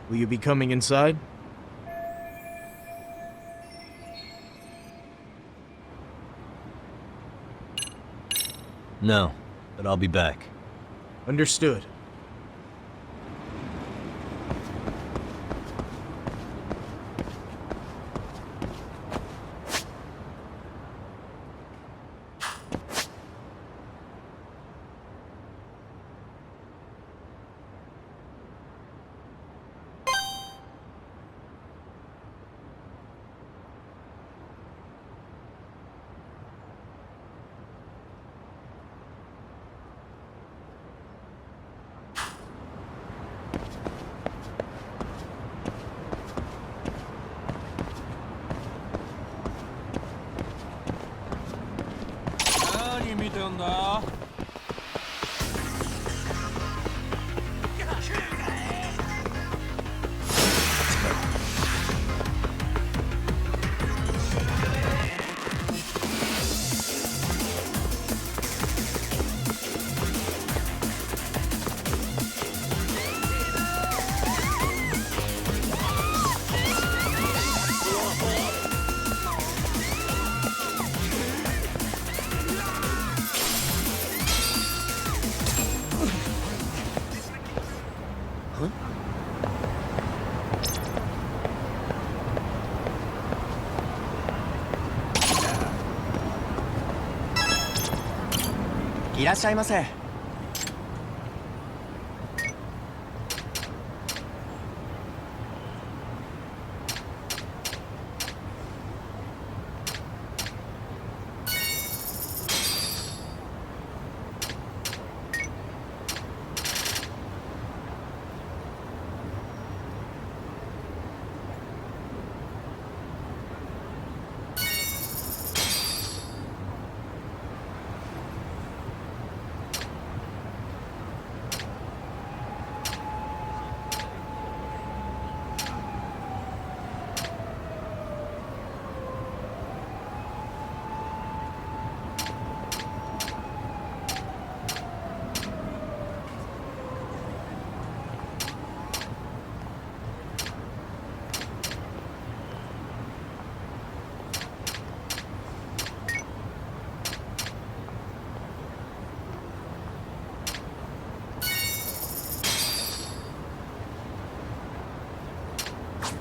Will you be coming inside? No, but I'll be back. Understood. Huh? いらっしゃいませ。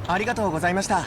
ありがとうございました。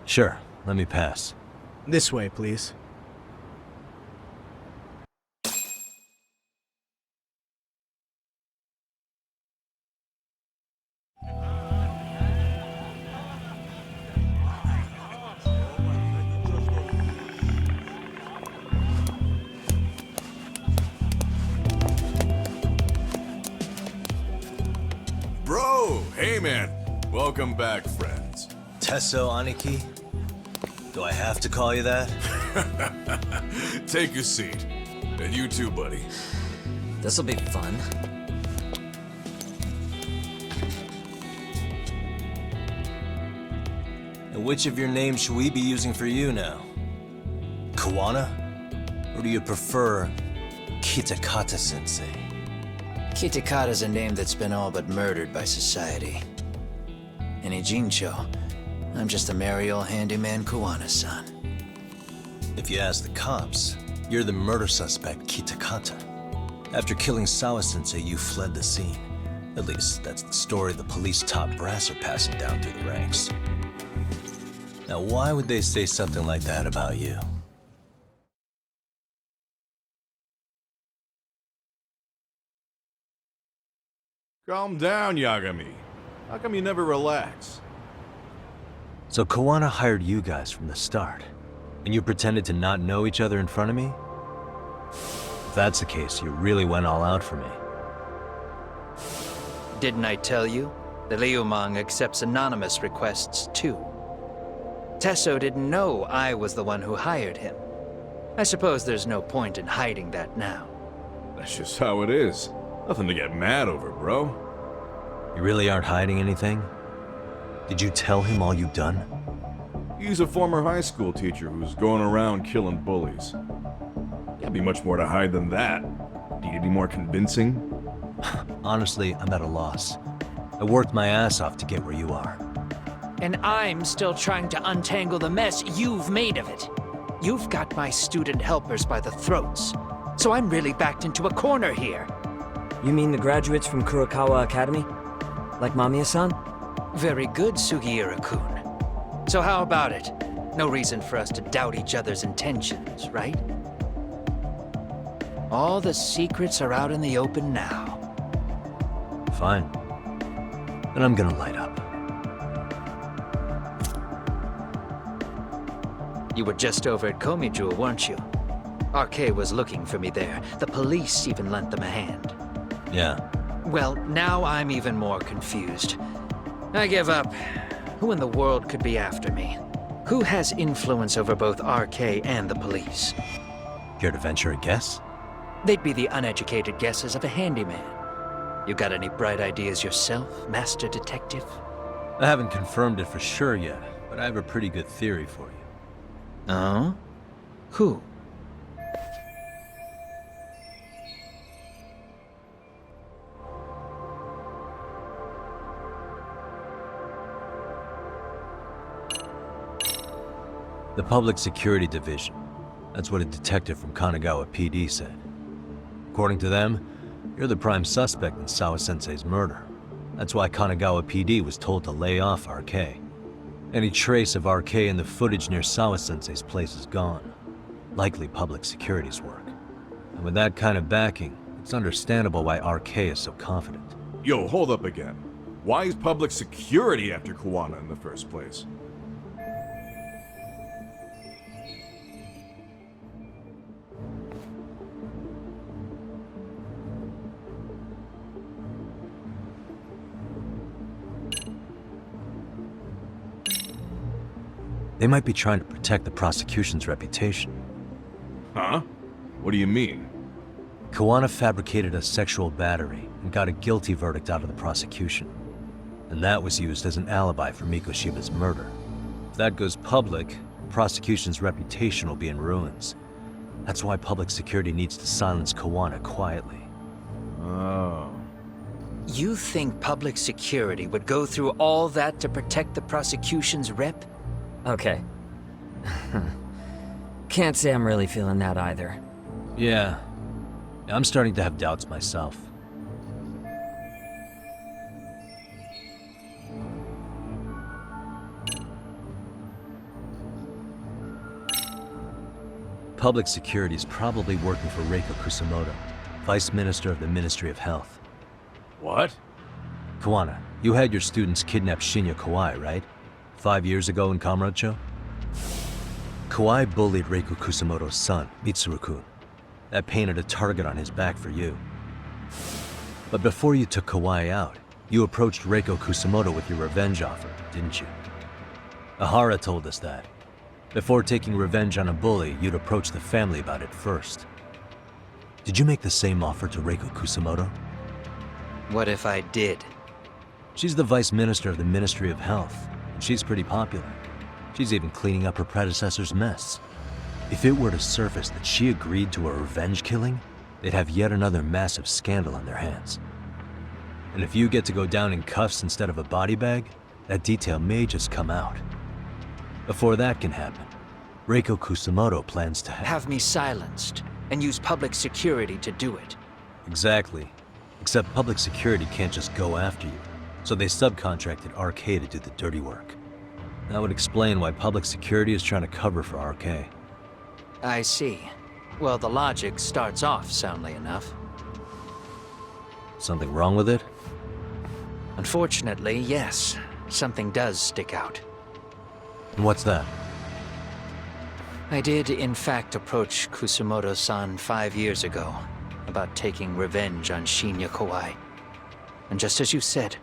Sure, let me pass. This way, please. Bro, hey man. Welcome back, friends. Tesso Aniki? Do I have to call you that? Take a seat. And you too, buddy. This'll be fun. And which of your names should we be using for you now? Kahuna? Or do you prefer Kitakata-sensei? Kitakata's a name that's been all but murdered by society. In Ijincho, I'm just a merry old handyman Kahuna son. If you ask the cops, you're the murder suspect Kitakata. After killing Sawa-sensei, you fled the scene. At least, that's the story the police top brass are passing down through the ranks. Now, why would they say something like that about you? Calm down, Yagami. How come you never relax? So Kahuna hired you guys from the start, and you pretended to not know each other in front of me? If that's the case, you really went all out for me. Didn't I tell you? The Liumang accepts anonymous requests too. Tesso didn't know I was the one who hired him. I suppose there's no point in hiding that now. That's just how it is. Nothing to get mad over, bro. You really aren't hiding anything? Did you tell him all you've done? He's a former high school teacher who's going around killing bullies. Can't be much more to hide than that. Need to be more convincing? Honestly, I'm at a loss. I worked my ass off to get where you are. And I'm still trying to untangle the mess you've made of it. You've got my student helpers by the throats. So I'm really backed into a corner here. You mean the graduates from Kurokawa Academy? Like Mamiya-san? Very good, Sugiura-kun. So how about it? No reason for us to doubt each other's intentions, right? All the secrets are out in the open now. Fine. Then I'm gonna light up. You were just over at Komijul, weren't you? RK was looking for me there. The police even lent them a hand. Yeah. Well, now I'm even more confused. I give up. Who in the world could be after me? Who has influence over both RK and the police? Care to venture a guess? They'd be the uneducated guesses of a handyman. You got any bright ideas yourself, Master Detective? I haven't confirmed it for sure yet, but I have a pretty good theory for you. Oh? Who? The Public Security Division. That's what a detective from Kanagawa PD said. According to them, you're the prime suspect in Sawa-sensei's murder. That's why Kanagawa PD was told to lay off RK. Any trace of RK in the footage near Sawa-sensei's place is gone. Likely public security's work. And with that kind of backing, it's understandable why RK is so confident. Yo, hold up again. Why is public security after Kahuna in the first place? They might be trying to protect the prosecution's reputation. Huh? What do you mean? Kahuna fabricated a sexual battery and got a guilty verdict out of the prosecution. And that was used as an alibi for Mikoshiba's murder. If that goes public, the prosecution's reputation will be in ruins. That's why public security needs to silence Kahuna quietly. Oh. You think public security would go through all that to protect the prosecution's rep? Okay. Can't say I'm really feeling that either. Yeah. I'm starting to have doubts myself. Public security is probably working for Reiko Kusamoto, Vice Minister of the Ministry of Health. What? Kahuna, you had your students kidnap Shinya Kawai, right? 5 years ago in Kamurocho? Kawai bullied Reiko Kusamoto's son, Mitsuru-kun. That painted a target on his back for you. But before you took Kawai out, you approached Reiko Kusamoto with your revenge offer, didn't you? Ahara told us that. Before taking revenge on a bully, you'd approach the family about it first. Did you make the same offer to Reiko Kusamoto? What if I did? She's the Vice Minister of the Ministry of Health, and she's pretty popular. She's even cleaning up her predecessor's mess. If it were to surface that she agreed to a revenge killing, they'd have yet another massive scandal on their hands. And if you get to go down in cuffs instead of a body bag, that detail may just come out. Before that can happen, Reiko Kusamoto plans to Have me silenced and use public security to do it. Exactly. Except public security can't just go after you, so they subcontracted RK to do the dirty work. That would explain why public security is trying to cover for RK. I see. Well, the logic starts off soundly enough. Something wrong with it? Unfortunately, yes. Something does stick out. And what's that? I did, in fact, approach Kusumoto-san 5 years ago about taking revenge on Shinya Kawai. And just as you said,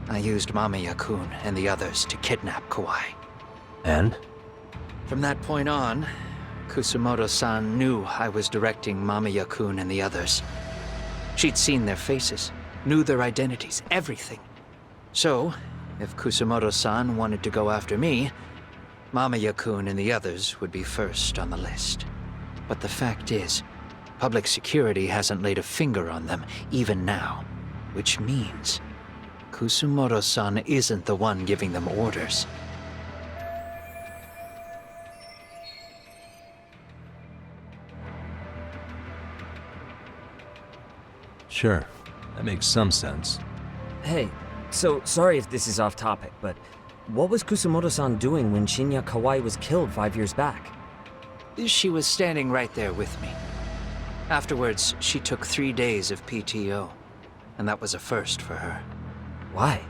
I used Mamiya-kun and the others to kidnap Kawai. And? From that point on, Kusumoto-san knew I was directing Mamiya-kun and the others. She'd seen their faces, knew their identities, everything. So, if Kusumoto-san wanted to go after me, Mamiya-kun and the others would be first on the list. But the fact is, public security hasn't laid a finger on them, even now. Which means, Kusumoto-san isn't the one giving them orders. Sure, that makes some sense. Hey, so sorry if this is off topic, but what was Kusumoto-san doing when Shinya Kawai was killed 5 years back? She was standing right there with me. Afterwards, she took 3 days of PTO, and that was a first for her. Why?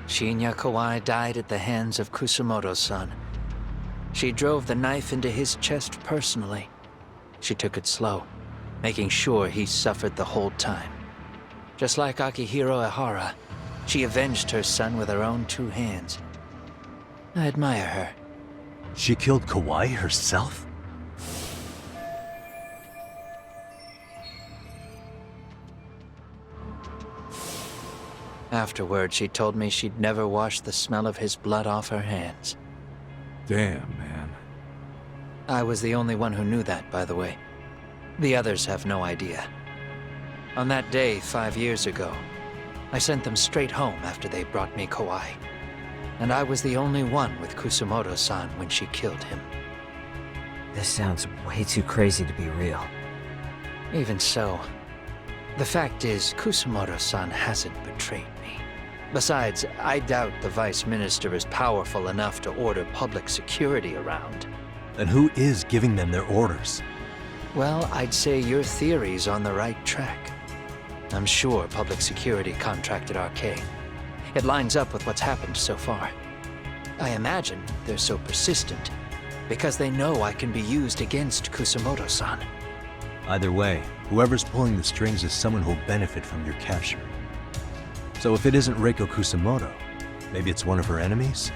Shinya Kawai died at the hands of Kusumoto-san. She drove the knife into his chest personally. She took it slow, making sure he suffered the whole time. Just like Akihiro Ehara, she avenged her son with her own 2 hands. I admire her. She killed Kawai herself? Afterward, she told me she'd never wash the smell of his blood off her hands. Damn, man. I was the only one who knew that, by the way. The others have no idea. On that day 5 years ago, I sent them straight home after they brought me Kawai. And I was the only one with Kusumoto-san when she killed him. This sounds way too crazy to be real. Even so, the fact is, Kusumoto-san hasn't betrayed me. Besides, I doubt the Vice Minister is powerful enough to order public security around. Then who is giving them their orders? Well, I'd say your theory's on the right track. I'm sure public security contracted RK. It lines up with what's happened so far. I imagine they're so persistent because they know I can be used against Kusumoto-san. Either way, whoever's pulling the strings is someone who'll benefit from your capture. So if it isn't Reiko Kusumoto, maybe it's one of her enemies?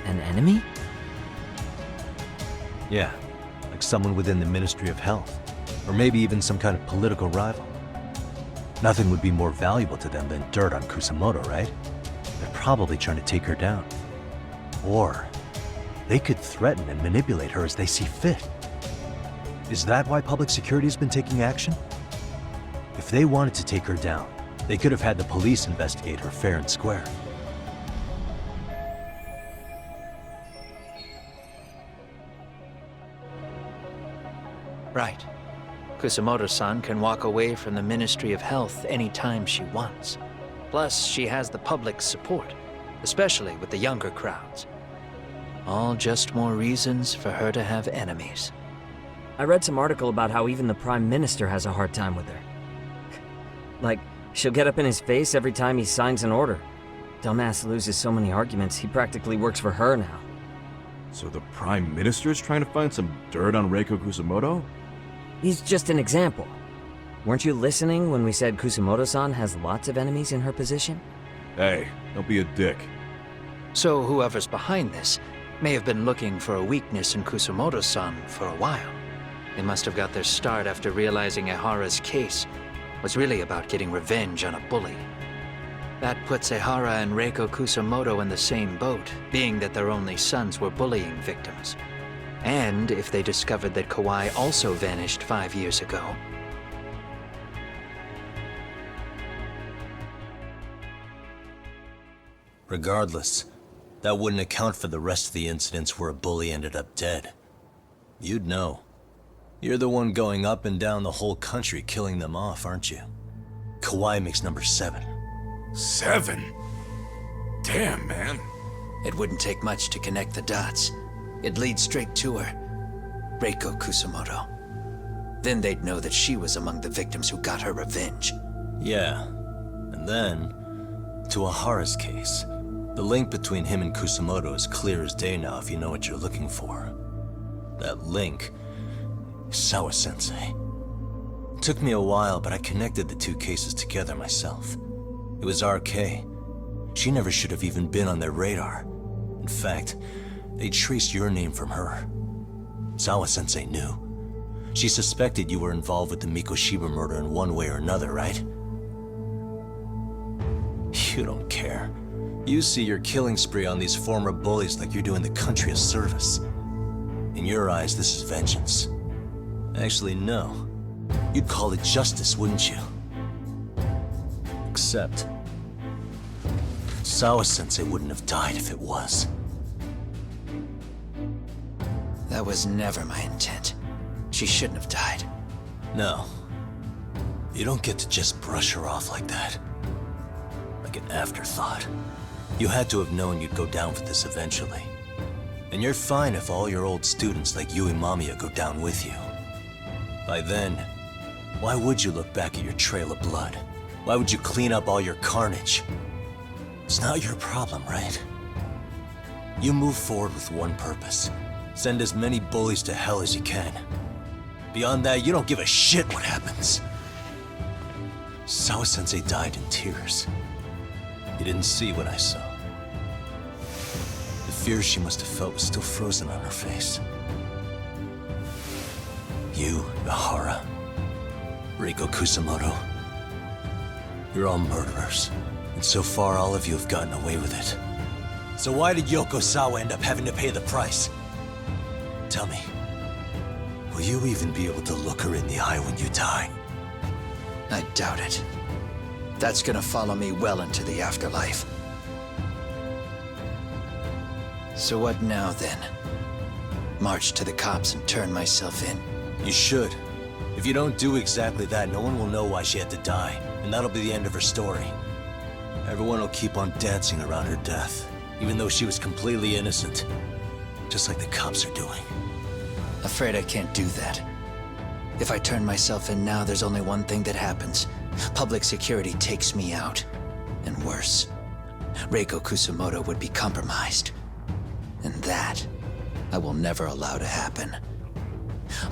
An enemy? Yeah, like someone within the Ministry of Health. Or maybe even some kind of political rival. Nothing would be more valuable to them than dirt on Kusumoto, right? They're probably trying to take her down. Or they could threaten and manipulate her as they see fit. Is that why public security has been taking action? If they wanted to take her down, they could have had the police investigate her fair and square. Right. Kusumoto-san can walk away from the Ministry of Health anytime she wants. Plus, she has the public's support, especially with the younger crowds. All just more reasons for her to have enemies. I read some article about how even the Prime Minister has a hard time with her. Like, she'll get up in his face every time he signs an order. Dumbass loses so many arguments, he practically works for her now. So the Prime Minister's trying to find some dirt on Reiko Kusumoto? He's just an example. Weren't you listening when we said Kusumoto-san has lots of enemies in her position? Hey, don't be a dick. So whoever's behind this may have been looking for a weakness in Kusumoto-san for a while. They must have got their start after realizing Ehara's case was really about getting revenge on a bully. That puts Ehara and Reiko Kusumoto in the same boat, being that their only sons were bullying victims. And if they discovered that Kawai also vanished 5 years ago. Regardless, that wouldn't account for the rest of the incidents where a bully ended up dead. You'd know. You're the one going up and down the whole country killing them off, aren't you? Kawai makes number 7. 7? Damn, man. It wouldn't take much to connect the dots. It'd lead straight to her. Reiko Kusumoto. Then they'd know that she was among the victims who got her revenge. Yeah. And then, to Ahara's case. The link between him and Kusamoto is clear as day now if you know what you're looking for. That link is Sawa-sensei. It took me a while, but I connected the two cases together myself. It was RK. She never should have even been on their radar. In fact, they traced your name from her. Sawa-sensei knew. She suspected you were involved with the Mikoshiba murder in one way or another, right? You don't care. You see your killing spree on these former bullies like you're doing the country a service. In your eyes, this is vengeance. Actually, no. You'd call it justice, wouldn't you? Except, Sawa-sensei wouldn't have died if it was. That was never my intent. She shouldn't have died. No. You don't get to just brush her off like that. Like an afterthought. You had to have known you'd go down for this eventually. And you're fine if all your old students like Yui Mamiya go down with you. By then, why would you look back at your trail of blood? Why would you clean up all your carnage? It's not your problem, right? You move forward with one purpose. Send as many bullies to hell as you can. Beyond that, you don't give a shit what happens. Sawa-sensei died in tears. You didn't see what I saw. The fear she must have felt was still frozen on her face. You, Ihara, Reiko Kusamoto, you're all murderers. And so far, all of you have gotten away with it. So why did Yoko Sawa end up having to pay the price? Tell me, will you even be able to look her in the eye when you die? I doubt it. That's gonna follow me well into the afterlife. So what now, then? March to the cops and turn myself in? You should. If you don't do exactly that, no one will know why she had to die, and that'll be the end of her story. Everyone will keep on dancing around her death, even though she was completely innocent. Just like the cops are doing. Afraid I can't do that. If I turn myself in now, there's only one thing that happens. Public security takes me out. And worse, Reiko Kusamoto would be compromised. And that, I will never allow to happen.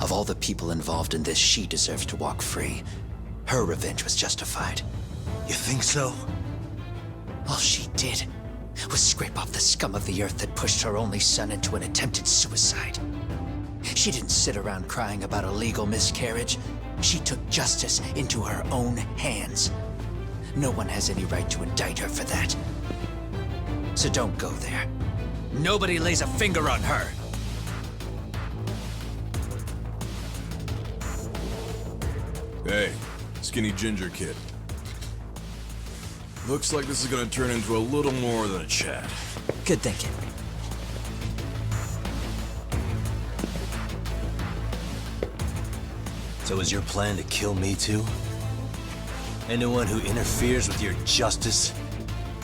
Of all the people involved in this, she deserves to walk free. Her revenge was justified. You think so? All she did was scrape off the scum of the earth that pushed her only son into an attempted suicide. She didn't sit around crying about a legal miscarriage. She took justice into her own hands. No one has any right to indict her for that. So don't go there. Nobody lays a finger on her. Hey, skinny ginger kid. Looks like this is gonna turn into a little more than a chat. Good thinking. So is your plan to kill me too? Anyone who interferes with your justice,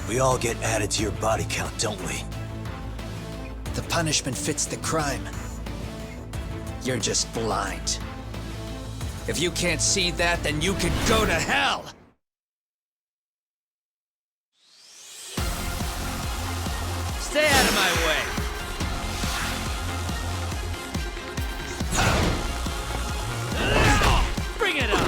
we all get added to your body count, don't we? The punishment fits the crime. You're just blind. If you can't see that, then you can go to hell! Stay out of my way! Bring it up!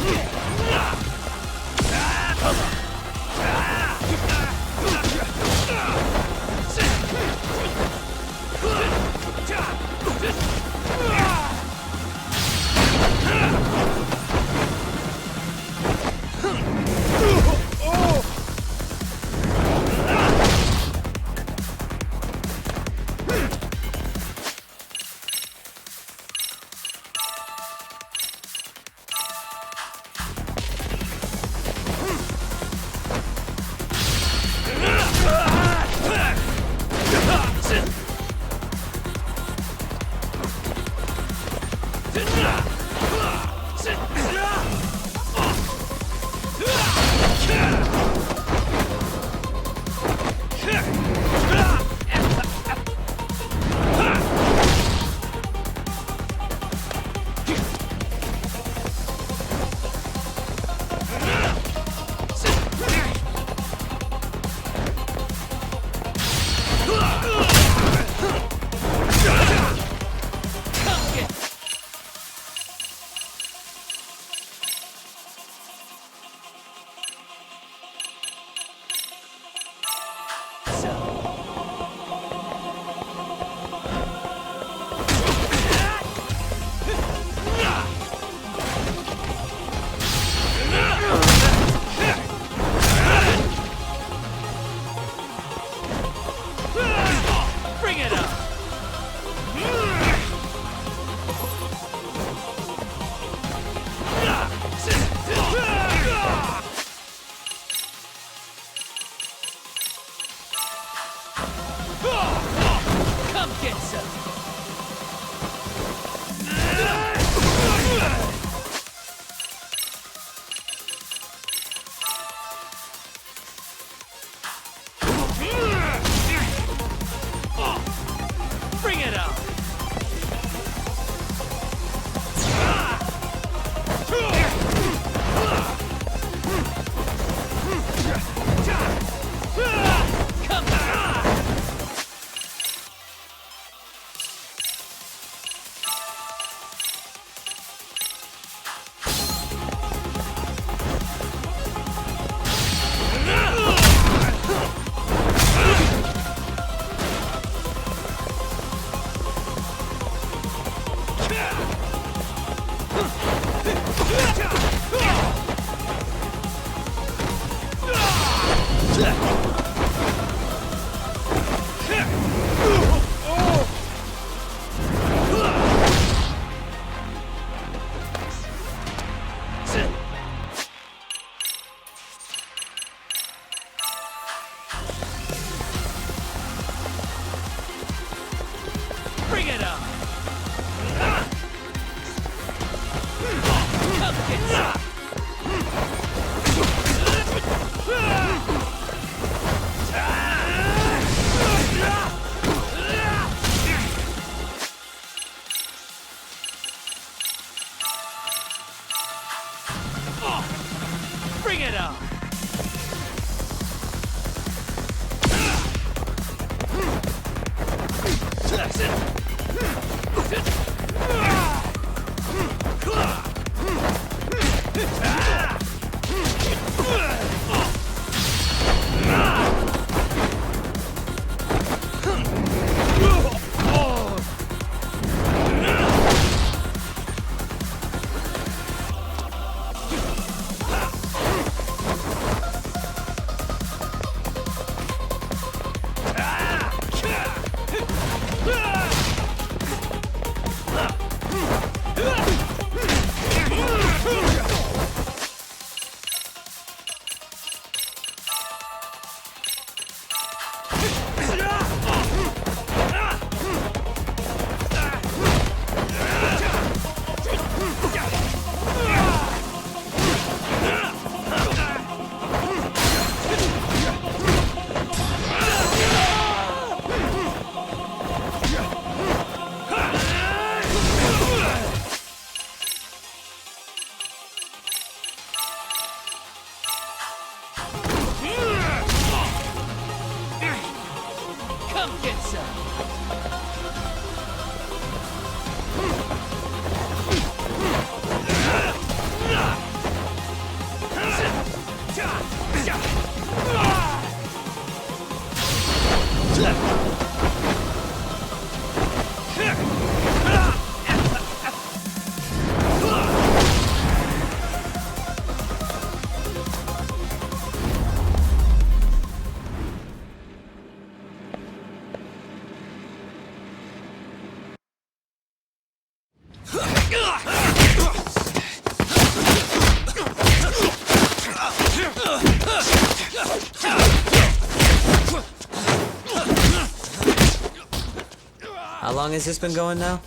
How long has this been going now?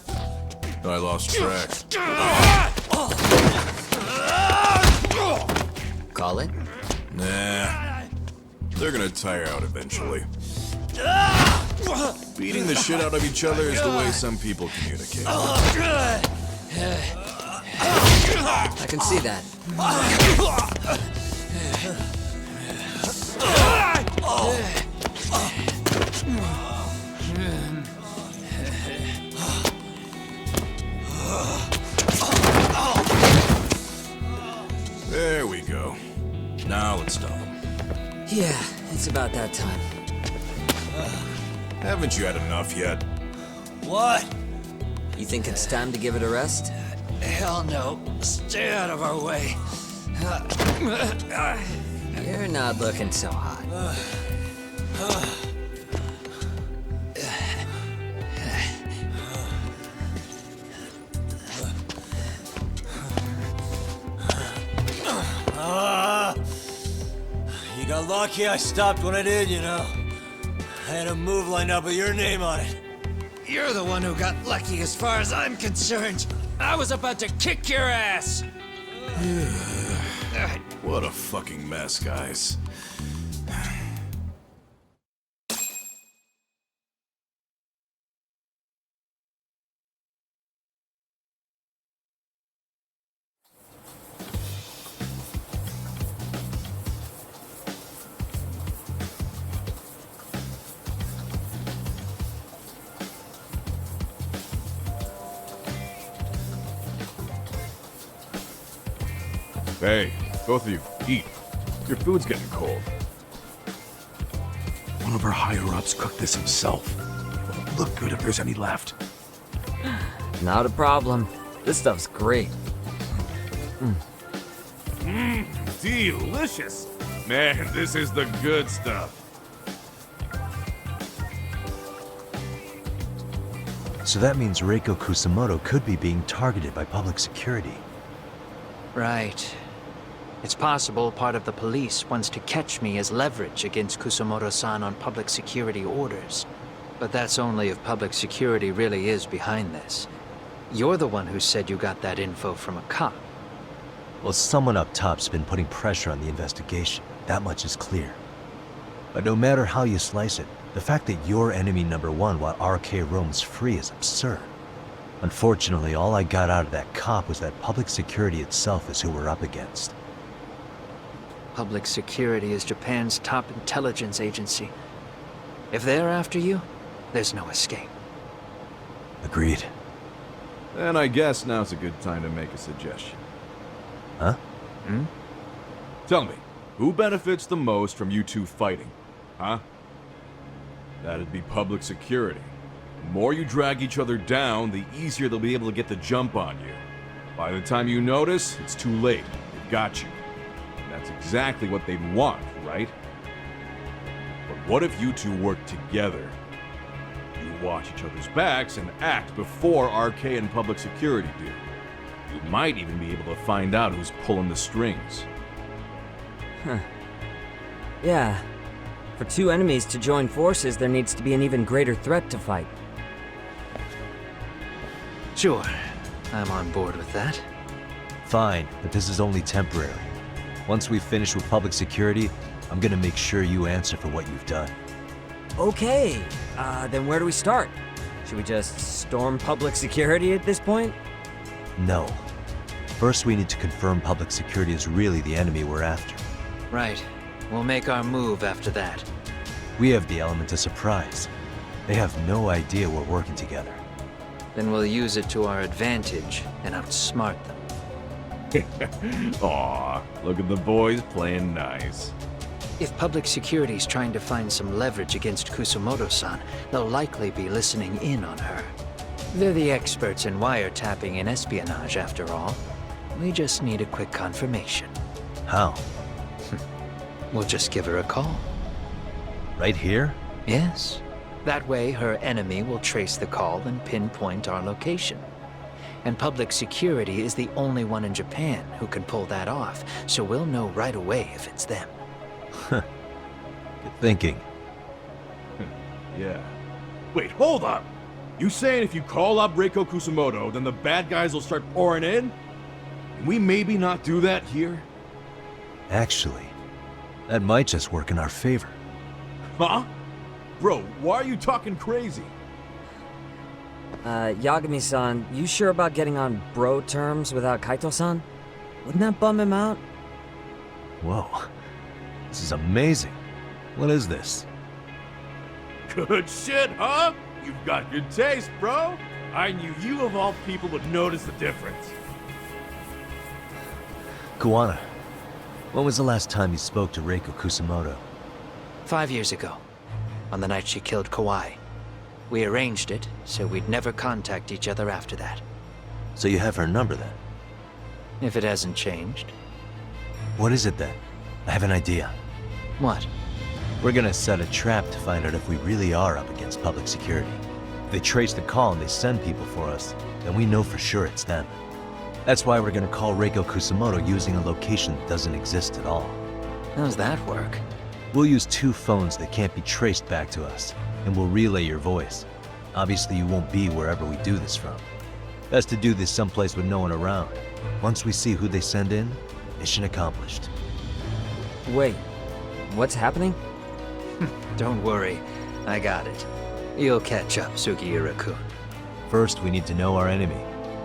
I lost track. Call it? Nah. They're gonna tire out eventually. Beating the shit out of each other is the way some people communicate. I can see that. There we go. Now let's stop them. Yeah, it's about that time. Haven't you had enough yet? What? You think it's time to give it a rest? Hell no. Stay out of our way. You're not looking so hot. You got lucky I stopped when I did, you know. I had a move lined up with your name on it. You're the one who got lucky as far as I'm concerned. I was about to kick your ass. What a fucking mess, guys. Hey, both of you, eat. Your food's getting cold. One of our higher-ups cooked this himself. It'll look good if there's any left. Not a problem. This stuff's great. Delicious! Man, this is the good stuff. So that means Reiko Kusamoto could be being targeted by public security. Right. It's possible part of the police wants to catch me as leverage against Kusamoto-san on public security orders. But that's only if public security really is behind this. You're the one who said you got that info from a cop. Well, someone up top's been putting pressure on the investigation. That much is clear. But no matter how you slice it, the fact that you're enemy number one while RK roams free is absurd. Unfortunately, all I got out of that cop was that public security itself is who we're up against. Public security is Japan's top intelligence agency. If they're after you, there's no escape. Agreed. Then I guess now's a good time to make a suggestion. Huh? Tell me, who benefits the most from you two fighting? Huh? That'd be public security. The more you drag each other down, the easier they'll be able to get the jump on you. By the time you notice, it's too late. They've got you. And that's exactly what they'd want, right? But what if you two work together? You watch each other's backs and act before RK and public security do. You might even be able to find out who's pulling the strings. Yeah. For two enemies to join forces, there needs to be an even greater threat to fight. Sure, I'm on board with that. Fine, but this is only temporary. Once we finish with public security, I'm gonna make sure you answer for what you've done. Okay, then where do we start? Should we just storm public security at this point? No. First, we need to confirm public security is really the enemy we're after. Right. We'll make our move after that. We have the element of surprise. They have no idea we're working together. Then we'll use it to our advantage and outsmart them. Aw, look at the boys playing nice. If public security's trying to find some leverage against Kusumoto-san, they'll likely be listening in on her. They're the experts in wiretapping and espionage, after all. We just need a quick confirmation. How? We'll just give her a call. Right here? Yes. That way, her enemy will trace the call and pinpoint our location. And public security is the only one in Japan who can pull that off, so we'll know right away if it's them. Good thinking. Yeah. Wait, hold up! You saying if you call up Reiko Kusumoto, then the bad guys will start pouring in? Can we maybe not do that here? Actually, that might just work in our favor. Huh? Bro, why are you talking crazy? Yagami-san, you sure about getting on bro terms without Kaito-san? Wouldn't that bum him out? Whoa. This is amazing. What is this? Good shit, huh? You've got good taste, bro. I knew you of all people would notice the difference. Kahuna, when was the last time you spoke to Reiko Kusumoto? 5 years ago, on the night she killed Kawai. We arranged it, so we'd never contact each other after that. So you have her number then? If it hasn't changed. What is it then? I have an idea. What? We're gonna set a trap to find out if we really are up against public security. If they trace the call and they send people for us, then we know for sure it's them. That's why we're gonna call Reiko Kusumoto using a location that doesn't exist at all. How's that work? We'll use 2 phones that can't be traced back to us, and we'll relay your voice. Obviously you won't be wherever we do this from. Best to do this someplace with no one around. Once we see who they send in, mission accomplished. Wait, what's happening? Don't worry, I got it. You'll catch up, Sugiura-kun. First, we need to know our enemy.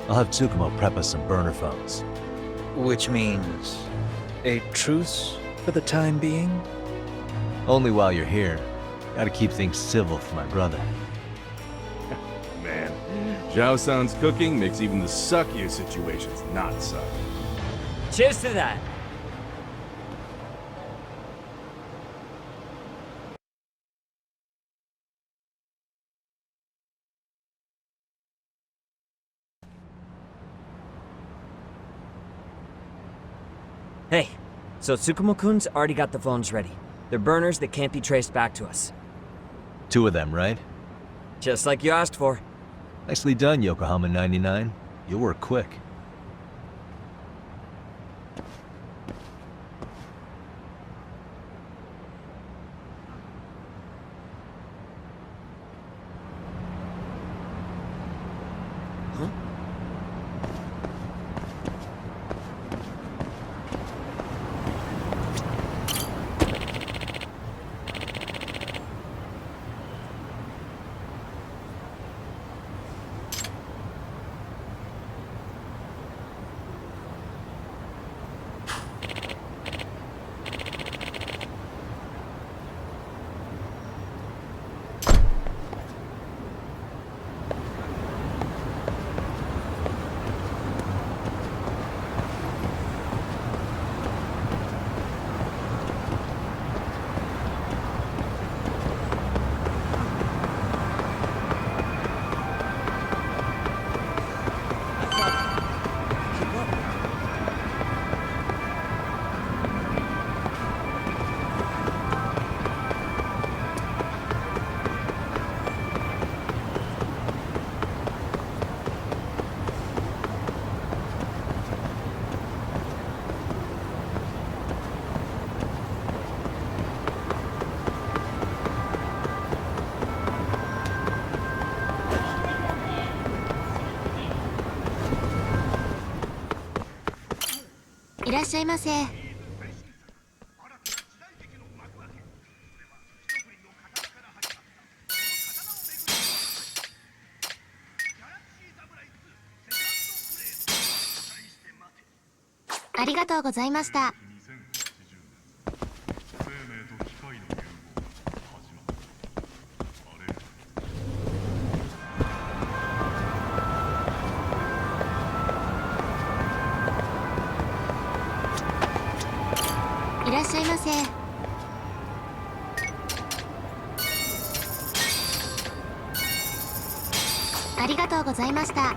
I'll have Tsukumo prep us some burner phones. Which means a truce for the time being? Only while you're here. Gotta keep things civil for my brother. Man, Zhao-san's cooking makes even the suckiest situations not suck. Cheers to that! Hey, so Tsukumo-kun's already got the phones ready. They're burners that can't be traced back to us. 2 of them, right? Just like you asked for. Nicely done, Yokohama 99. You'll work quick. らっしゃいませ。ありがとうございました。いらっしゃいませ。ありがとうございました。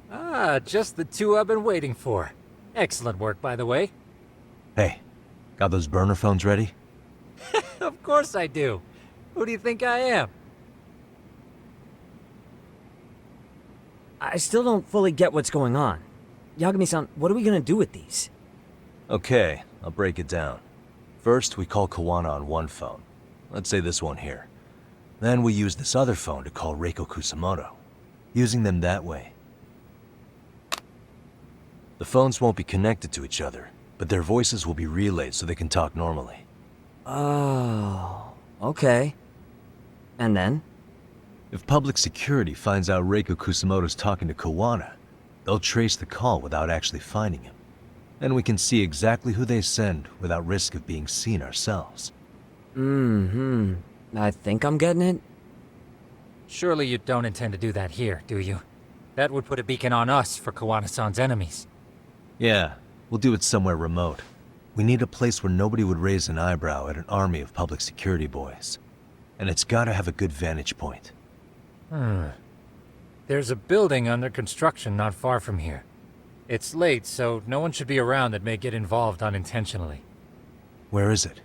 Ah, just the two I've been waiting for. Excellent work, by the way. Hey, got those burner phones ready? Of course I do. Who do you think I am? I still don't fully get what's going on. Yagami-san, what are we gonna do with these? Okay, I'll break it down. First, we call Kahuna on one phone. Let's say this one here. Then we use this other phone to call Reiko Kusamoto. Using them that way. The phones won't be connected to each other, but their voices will be relayed so they can talk normally. Oh, okay. And then? If public security finds out Reiko Kusamoto's talking to Kahuna, they'll trace the call without actually finding him. And we can see exactly who they send without risk of being seen ourselves. I think I'm getting it. Surely you don't intend to do that here, do you? That would put a beacon on us for Kawana-san's enemies. Yeah, we'll do it somewhere remote. We need a place where nobody would raise an eyebrow at an army of public security boys. And it's gotta have a good vantage point. There's a building under construction not far from here. It's late, so no one should be around that may get involved unintentionally. Where is it?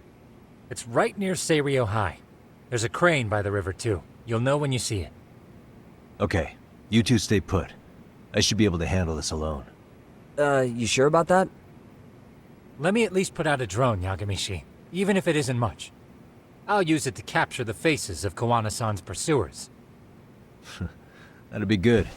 It's right near Seiryo High. There's a crane by the river, too. You'll know when you see it. Okay, you two stay put. I should be able to handle this alone. You sure about that? Let me at least put out a drone, Yagamishi, even if it isn't much. I'll use it to capture the faces of Kawana-san's pursuers. That'd be good.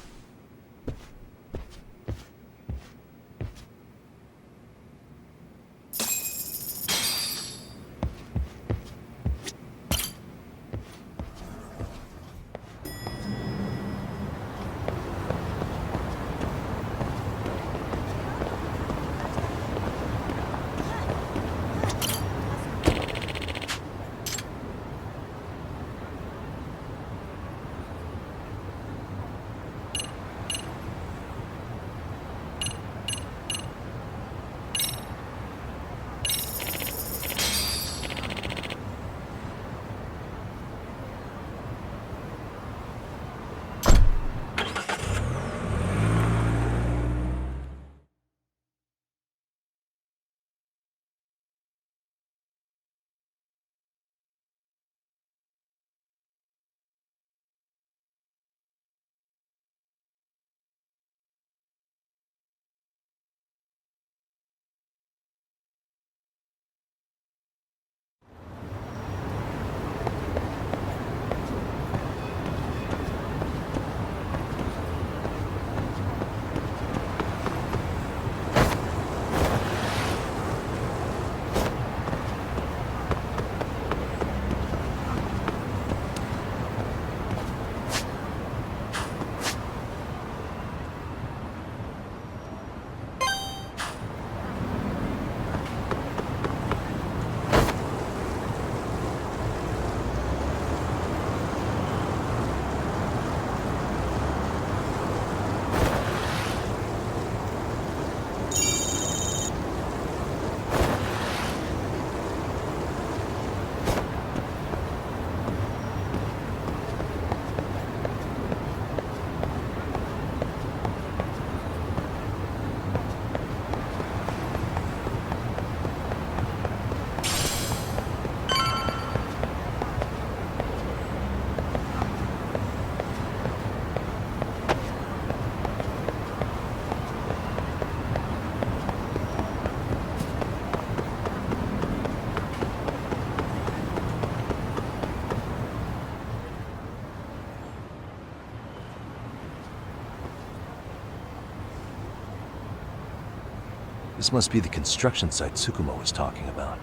This must be the construction site Tsukumo was talking about.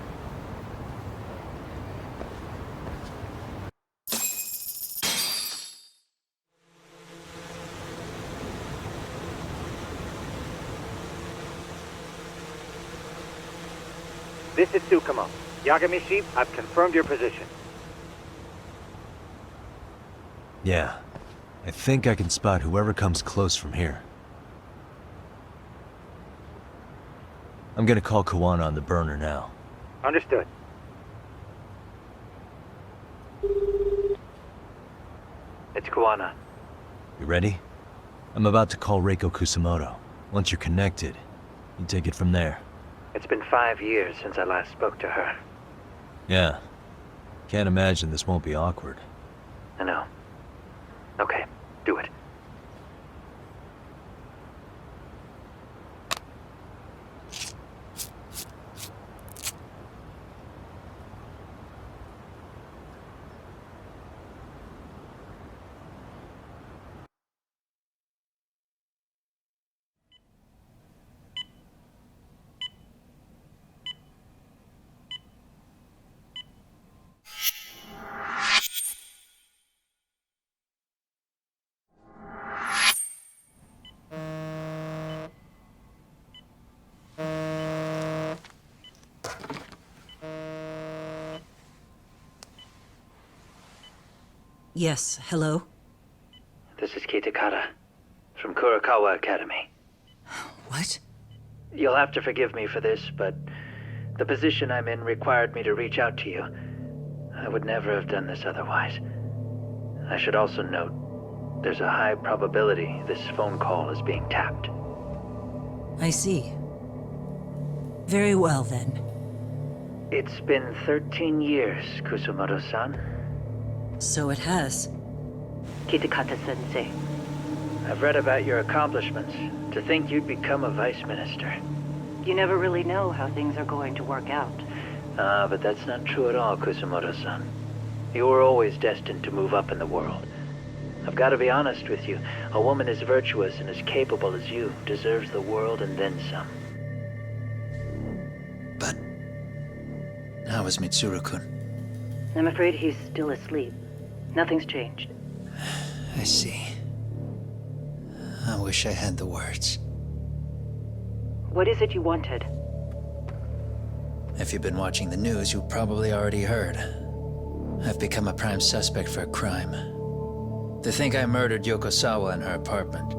This is Tsukumo. Yagamishi, I've confirmed your position. Yeah. I think I can spot whoever comes close from here. I'm gonna call Kahuna on the burner now. Understood. It's Kahuna. You ready? I'm about to call Reiko Kusamoto. Once you're connected, you take it from there. It's been 5 years since I last spoke to her. Yeah. Can't imagine this won't be awkward. I know. Okay, do it. Yes, hello? This is Kitakata, from Kurakawa Academy. What? You'll have to forgive me for this, but the position I'm in required me to reach out to you. I would never have done this otherwise. I should also note, there's a high probability this phone call is being tapped. I see. Very well, then. It's been 13 years, Kusumoto-san. So it has. Kitakata-sensei. I've read about your accomplishments. To think you'd become a vice minister. You never really know how things are going to work out. But that's not true at all, Kusumoto-san. You were always destined to move up in the world. I've got to be honest with you. A woman as virtuous and as capable as you deserves the world and then some. But how is Mitsuru-kun? I'm afraid he's still asleep. Nothing's changed. I see. I wish I had the words. What is it you wanted? If you've been watching the news, you probably already heard. I've become a prime suspect for a crime. They think I murdered Yokosawa in her apartment.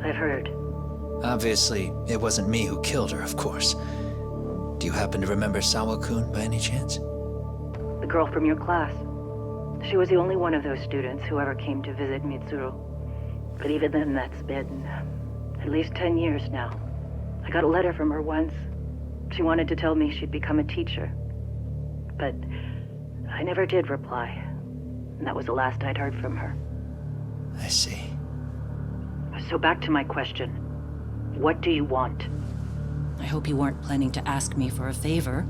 I've heard. Obviously, it wasn't me who killed her, of course. Do you happen to remember Sawa-kun by any chance? The girl from your class. She was the only one of those students who ever came to visit Mitsuru. But even then, that's been at least 10 years now. I got a letter from her once. She wanted to tell me she'd become a teacher. But I never did reply. And that was the last I'd heard from her. I see. So back to my question. What do you want? I hope you weren't planning to ask me for a favor.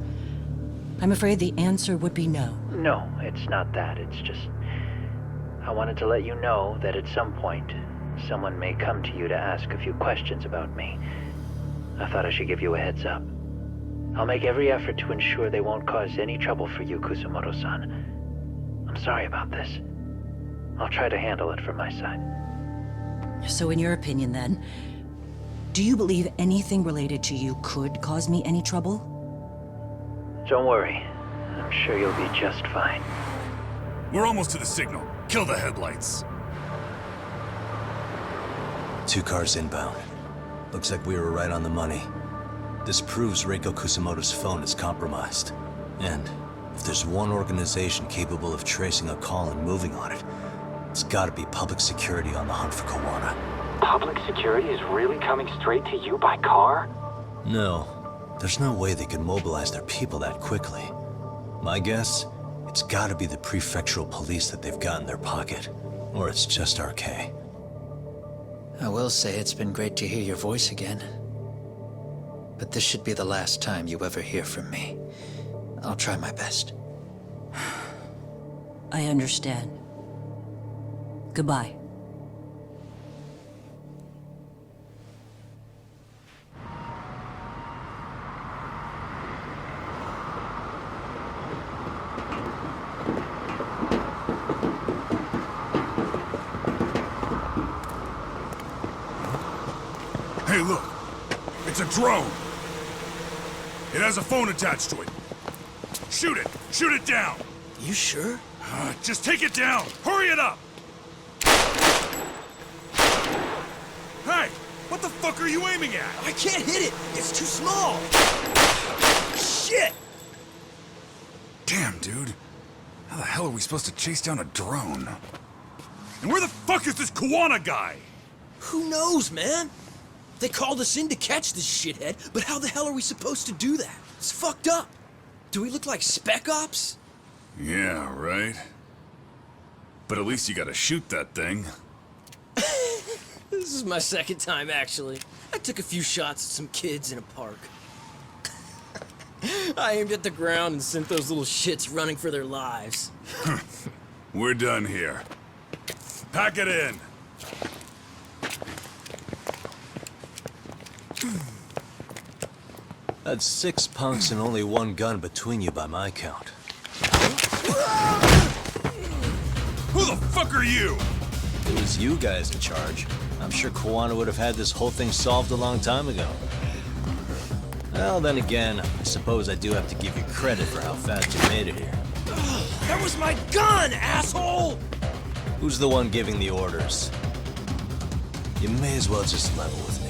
I'm afraid the answer would be no. No, it's not that. It's just... I wanted to let you know that at some point, someone may come to you to ask a few questions about me. I thought I should give you a heads up. I'll make every effort to ensure they won't cause any trouble for you, Kusumoto-san. I'm sorry about this. I'll try to handle it from my side. So in your opinion, then, do you believe anything related to you could cause me any trouble? Don't worry. I'm sure you'll be just fine. We're almost to the signal. Kill the headlights. 2 cars inbound. Looks like we were right on the money. This proves Reiko Kusamoto's phone is compromised. And if there's one organization capable of tracing a call and moving on it, it's gotta be public security on the hunt for Kahuna. Public security is really coming straight to you by car? No. There's no way they could mobilize their people that quickly. My guess, it's gotta be the prefectural police that they've got in their pocket. Or it's just RK. I will say it's been great to hear your voice again. But this should be the last time you ever hear from me. I'll try my best. I understand. Goodbye. Hey, look. It's a drone. It has a phone attached to it. Shoot it! Shoot it down! You sure? Just take it down! Hurry it up! Hey! What the fuck are you aiming at? I can't hit it! It's too small! Shit! Damn, dude. How the hell are we supposed to chase down a drone? And where the fuck is this Kahuna guy? Who knows, man? They called us in to catch this shithead, but how the hell are we supposed to do that? It's fucked up. Do we look like spec ops? Yeah, right. But at least you gotta shoot that thing. This is my second time, actually. I took a few shots at some kids in a park. I aimed at the ground and sent those little shits running for their lives. We're done here. Pack it in. That's 6 punks and only 1 gun between you by my count. Who the fuck are you? If it was you guys in charge, I'm sure Kahuna would have had this whole thing solved a long time ago. Well, then again, I suppose I do have to give you credit for how fast you made it here. That was my gun, asshole! Who's the one giving the orders? You may as well just level with me.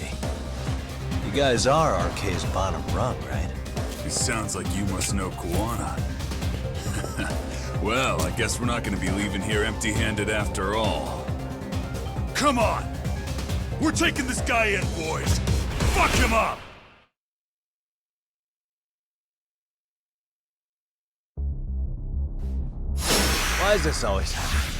You guys are RK's bottom rung, right? It sounds like you must know Kahuna. Well, I guess we're not gonna be leaving here empty-handed after all. Come on! We're taking this guy in, boys! Fuck him up! Why does this always happen to me?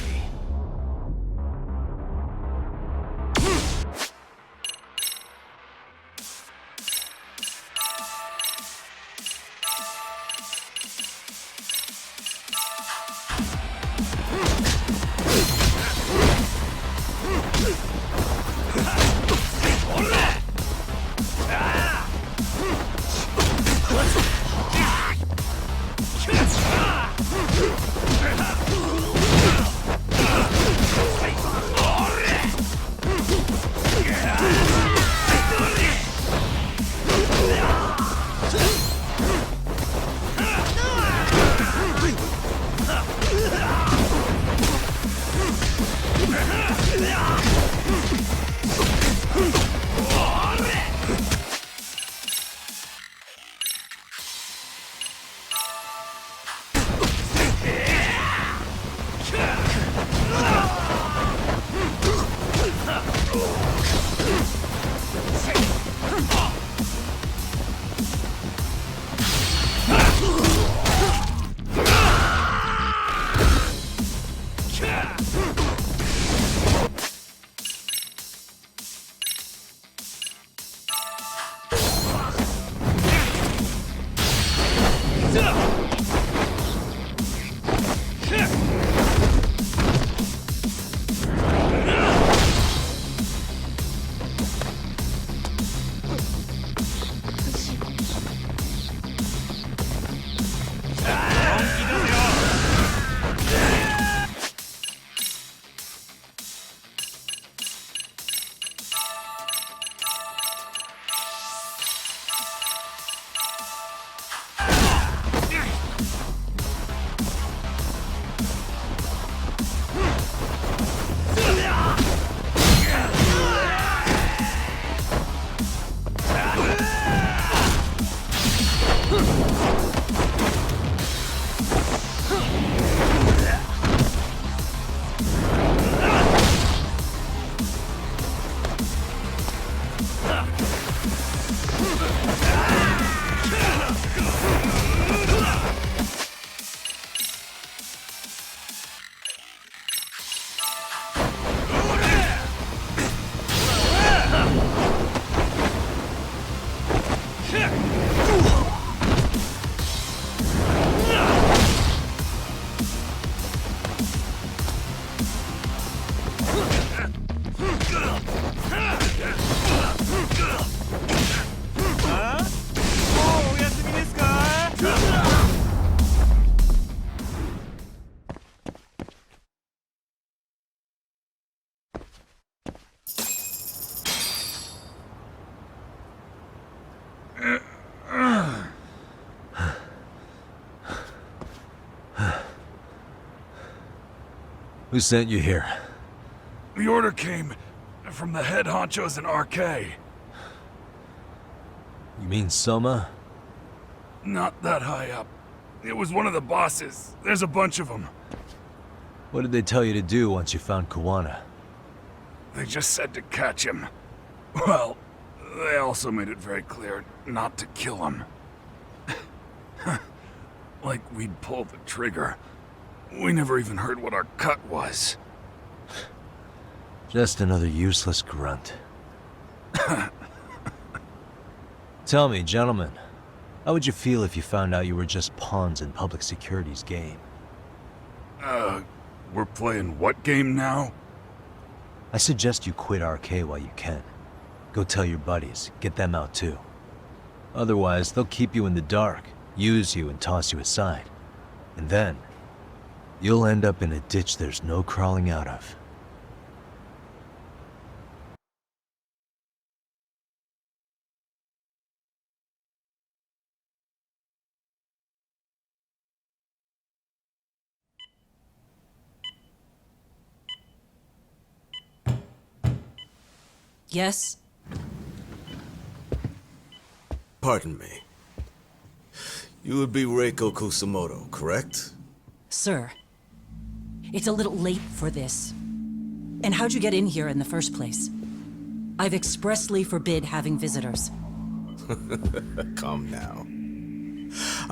Who sent you here? The order came from the head honchos in RK. You mean Soma? Not that high up. It was one of the bosses. There's a bunch of them. What did they tell you to do once you found Kahuna? They just said to catch him. Well, they also made it very clear not to kill him. Like we'd pull the trigger. We never even heard what our cut was. Just another useless grunt. Tell me, gentlemen, how would you feel if you found out you were just pawns in public security's game? We're playing what game now? I suggest you quit RK while you can. Go tell your buddies, get them out too. Otherwise, they'll keep you in the dark, use you and toss you aside. And then, you'll end up in a ditch there's no crawling out of. Yes? Pardon me. You would be Reiko Kusamoto, correct? Sir. It's a little late for this. And how'd you get in here in the first place? I've expressly forbid having visitors. Come now.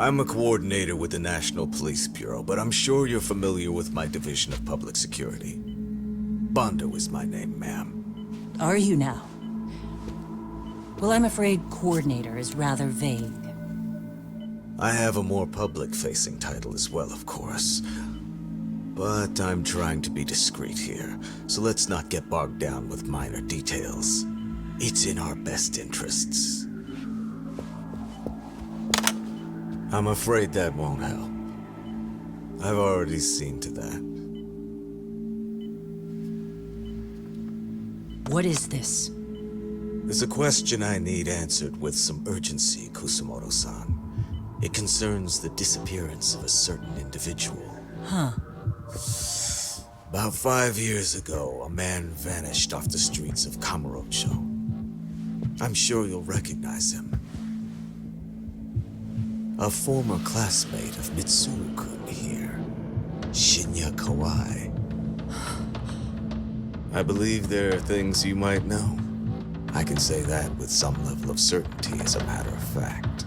I'm a coordinator with the National Police Bureau, but I'm sure you're familiar with my Division of Public Security. Bondo is my name, ma'am. Are you now? Well, I'm afraid coordinator is rather vague. I have a more public-facing title as well, of course. But I'm trying to be discreet here, so let's not get bogged down with minor details. It's in our best interests. I'm afraid that won't help. I've already seen to that. What is this? There's a question I need answered with some urgency, Kusamoto-san. It concerns the disappearance of a certain individual. Huh. About 5 years ago, a man vanished off the streets of Kamurocho. I'm sure you'll recognize him. A former classmate of Mitsuru-kun here, Shinya Kawai. I believe there are things you might know. I can say that with some level of certainty, as a matter of fact.